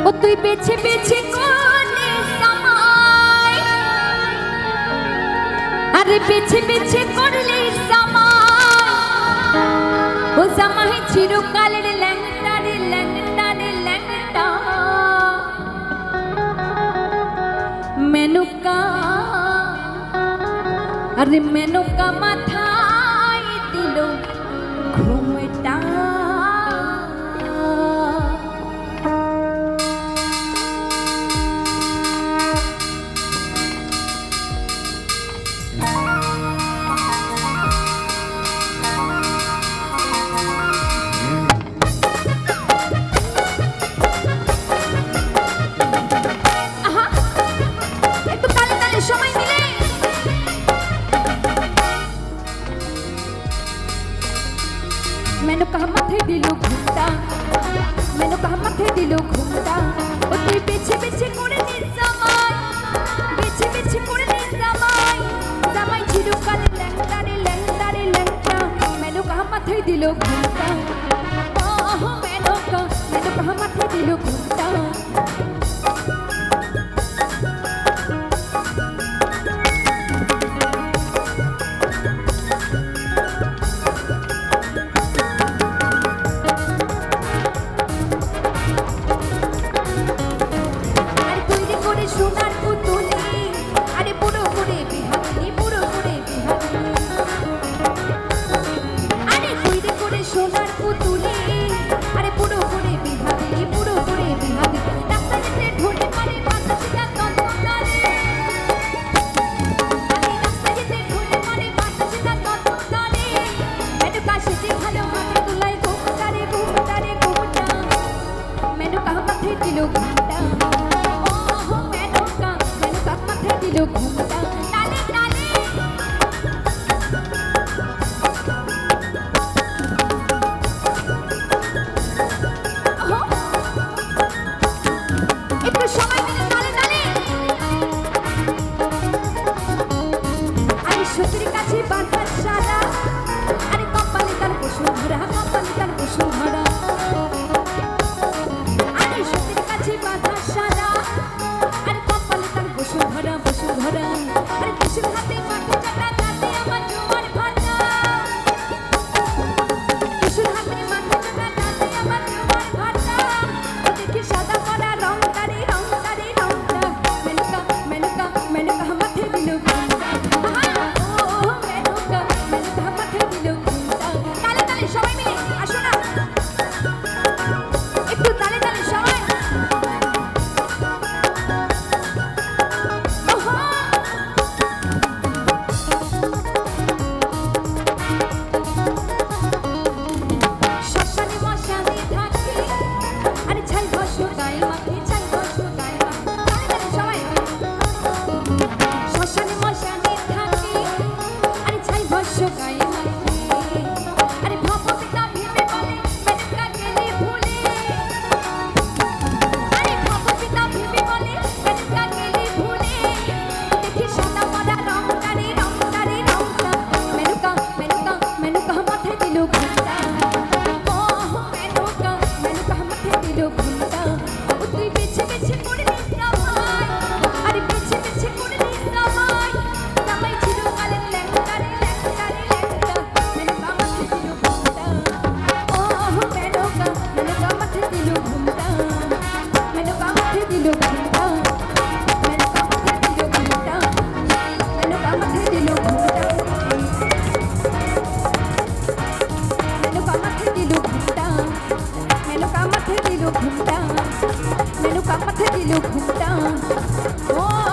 ও তুই বেছে বেছে কোনে সামাই, আরে বেছে বেছে করলে সামাই, ও সামাই চিরকালের ল্যাংটা রে ল্যাংটা রে ল্যাংটা। মেনকা আরে মেনকা মাথায় দিল ঘুমটা। मैंने कहा माथे दिलो घुमटा, मैंने कहा माथे दिलो घुमटा। ओ तुई बेचे बेचे कोड़े नी सामाई, बेचे बेचे कोड़े नी सामाई, सामाई चिरकाले लैंगटा रे लैंगटा रे लैंगटा। मैंने कहा माथे दिलो घुमटा, ओह मैंने कहा माथे दिलो घुमटा। সোনার পুতুলি আরে পুরো করে বিহারি, পুরো করে বিহারি, আরে তৈরি করে সোনার পুতুলি আরে পুরো করে বিহারি, পুরো করে বিহারি। রাস্তাতে ঢোলে মারে বাতাসটা ততটারে, আরে রাস্তাতে ঢোলে মারে বাতাসটা ততটারে। মেনু কাছে যে ভালো হাতে তুলাই ঘুমটারে ঘুমটারে ঘুমটা। মেনু কাহা মাথে দিল ঘুমটা, दिलो घूमता ताले ताले। একটু সময় দিলে তালে তালে। আরে সত্যির কাছে বাঁধা সারা, আরে কপালে তার কুসুম ভরা, কপালে তার কুসুম ভরা। আরে সত্যির কাছে বাঁধা সারা, আরে কপালে তার কুসুম ভরা ভরা। আরে কুসুম হাতে মাঠে চাটা তাতে আমার জোয়ার ভাটা, কুসুম হাতে মাঠে চাটা তাতে আমার জোয়ার ভাটা। ও দেখি সাদা পরা রংটারে রংটারে রংটা। মেনকা মেনকা মেনকা মাঠে দিল ঘুমটা, ও মেনকা মেনকা মাঠে দিল ঘুমটা। তালে তালে সবাই মিলে আসো না, একটু তালে তালে সবাই। মেনকা মাথে দিল ঘুমটা, ও